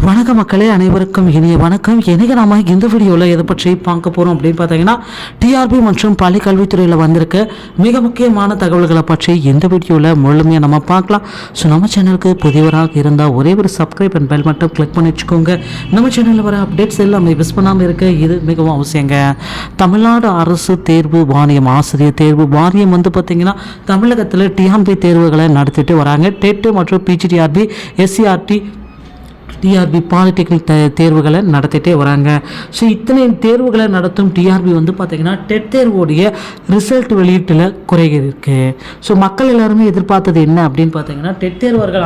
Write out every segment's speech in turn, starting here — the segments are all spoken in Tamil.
வணக்க மக்களே, அனைவருக்கும் இனிய வணக்கம். இன்றைக்கி நம்ம இந்த வீடியோவில் எதை பற்றி பார்க்க போகிறோம் அப்படின்னு பார்த்தீங்கன்னா, டிஆர்பி மற்றும் பள்ளி கல்வித்துறையில் வந்திருக்க மிக முக்கியமான தகவல்களை பற்றி இந்த வீடியோவில் முழுமையாக நம்ம பார்க்கலாம். ஸோ நம்ம சேனலுக்கு புதியவராக இருந்தால் ஒரே ஒரு சப்ஸ்கிரைப் அண்ட் பெல் மட்டும் கிளிக் பண்ணி வச்சுக்கோங்க. நம்ம சேனலில் வர அப்டேட்ஸ் எல்லாமே மிஸ் பண்ணாமல் இருக்க இது மிகவும் அவசியங்க. தமிழ்நாடு அரசு தேர்வு வாரியம், ஆசிரியர் தேர்வு வாரியம் பார்த்திங்கன்னா தமிழகத்தில் டிஆர்பி தேர்வுகளை நடத்திட்டு வராங்க. டெட் மற்றும் பிஜிடிஆர்பி, எஸ்சிஆர்டி, டிஆர்பி பாலிடெக்னிக் தேர்வுகளை நடத்திட்டே வராங்க. ஸோ இத்தனை தேர்வுகளை நடத்தும் டிஆர்பி பார்த்திங்கன்னா டெட் தேர்வுடைய ரிசல்ட் வெளியீட்டில் குறைகள் இருக்குது. ஸோ மக்கள் எல்லாருமே எதிர்பார்த்தது என்ன அப்படின்னு பார்த்தீங்கன்னா, டெட் தேர்வர்கள்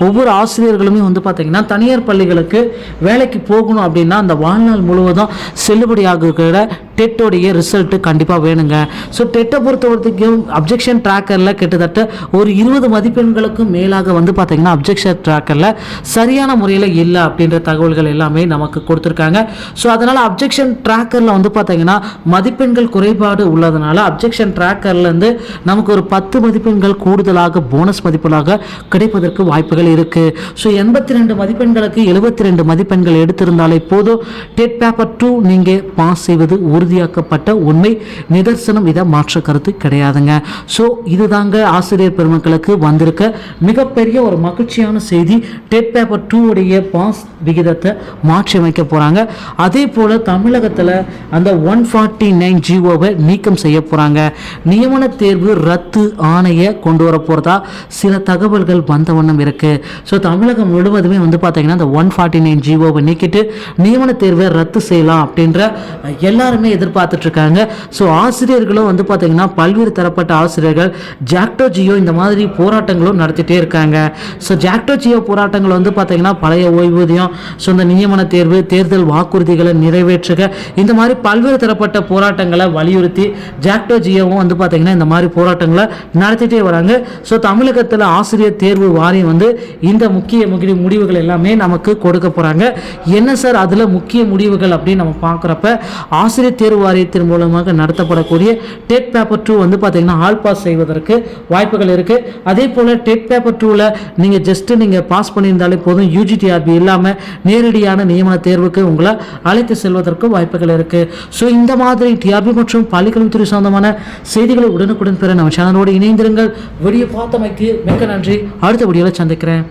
ஒவ்வொரு ஆசிரியர்களுமே பார்த்திங்கன்னா தனியார் பள்ளிகளுக்கு வேலைக்கு போகணும் அப்படின்னா அந்த வாழ்நாள் முழுவதும் செல்லுபடியாகிற டெட்டோடைய ரிசல்ட்டு கண்டிப்பாக வேணுங்க. ஸோ டெட்டை பொறுத்த வரைக்கும் அப்ஜெக்ஷன் ட்ராக்கரில் கிட்டத்தட்ட ஒரு 20 மதிப்பெண்களுக்கும் மேலாக பார்த்திங்கன்னா அப்ஜெக்ஷன் ட்ராக்கரில் சரியான முறையில் இல்லை அப்படின்ற தகவல்கள் எல்லாமே நமக்கு கொடுத்துருக்காங்க. ஸோ அதனால் அப்ஜெக்ஷன் ட்ராக்கரில் பார்த்திங்கன்னா மதிப்பெண்கள் குறைபாடு உள்ளதுனால அப்ஜெக்ஷன் ட்ராக்கர்லேருந்து நமக்கு ஒரு 10 மதிப்பெண்கள் கூடுதலாக போனஸ் மதிப்பெண்களாக கிடைப்பதற்கு வாய்ப்புகள் இருக்குது. ஸோ 82 மதிப்பெண்களுக்கு 72 மதிப்பெண்கள் எடுத்திருந்தாலே போதும், டெட் பேப்பர் 2 நீங்கள் பாஸ் செய்வது உறுதியாக்கப்பட்ட உண்மை நிதர்சனம். இதை மாற்ற கருத்து கிடையாதுங்க. ஸோ இதுதாங்க ஆசிரியர் பெருமக்களுக்கு வந்திருக்க மிகப்பெரிய ஒரு மகிழ்ச்சியான செய்தி. டெட் பேப்பர் 2 உடைய பாஸ் விகிதத்தை மாற்றி அமைக்க போகிறாங்க. அதே போல் தமிழகத்தில் அந்த 149 ஜிஓவை நீக்கம் செய்ய போகிறாங்க. நியமன தேர்வு ரத்து ஆணையை கொண்டு வர போகிறதா சில தகவல்கள் வந்த வண்ணம் இருக்குது. ஸோ தமிழகம் முழுவதுமே பார்த்தீங்கன்னா அந்த 149 ஜிஓவை நீக்கிட்டு நியமன தேர்வை ரத்து செய்யலாம் அப்படின்ற எல்லாருமே எதிர்பார்த்துட்ருக்காங்க. ஸோ ஆசிரியர்களும் பார்த்தீங்கன்னா பல்வேறு தரப்பட்ட ஆசிரியர்கள் ஜாக்டோ ஜியோ இந்த மாதிரி போராட்டங்களும் நடத்திட்டே இருக்காங்க. ஸோ ஜாக்டோ ஜியோ போராட்டங்கள் பார்த்தீங்கன்னா பழைய ஓய்வூதியம், ஸோ இந்த நியமன தேர்வு, தேர்தல் வாக்குறுதிகளை நிறைவேற்றுக, இந்த மாதிரி பல்வேறு தரப்பட்ட போராட்டங்களை வலியுறுத்தி ஜாக்டோ ஜியோவும் பார்த்தீங்கன்னா இந்த மாதிரி போராட்டங்களை நடத்திட்டே வராங்க. ஸோ தமிழகத்தில் ஆசிரியர் தேர்வு வாரியம் இந்த முக்கிய முடிவுகள் எல்லாமே நமக்கு கொடுக்க போகிறாங்க. என்ன சார் அதில் முக்கிய முடிவுகள் அப்படின்னு நம்ம பார்க்குறப்ப, ஆசிரியர் தேர்வு வாரியத்தின் மூலமாக நடத்தப்படக்கூடிய டெட் பேப்பர் 2 பார்த்தீங்கன்னா ஆல் பாஸ் செய்வதற்கு வாய்ப்புகள் இருக்குது. அதே போல் டெட் பேப்பர் 2ல் நீங்கள் பாஸ் பண்ணியிருந்தாலே போதும், யூஜிடிஆர்பி இல்லாமல் நேரடியான நியமன தேர்வுக்கு உங்களை அழைத்து செல்வதற்கு வாய்ப்புகள் இருக்குது. ஸோ இந்த மாதிரி டிஆர்பி மற்றும் பள்ளிக்கல்வித்துறை சொந்தமான செய்திகளை உடனுக்குடன் பெற நம்ம சேனலோடு இணைந்திருங்கள். வீடியோ பார்த்தமைக்கு மிக்க நன்றி. அடுத்த வீடியோவில் சந்திக்கிறேன்.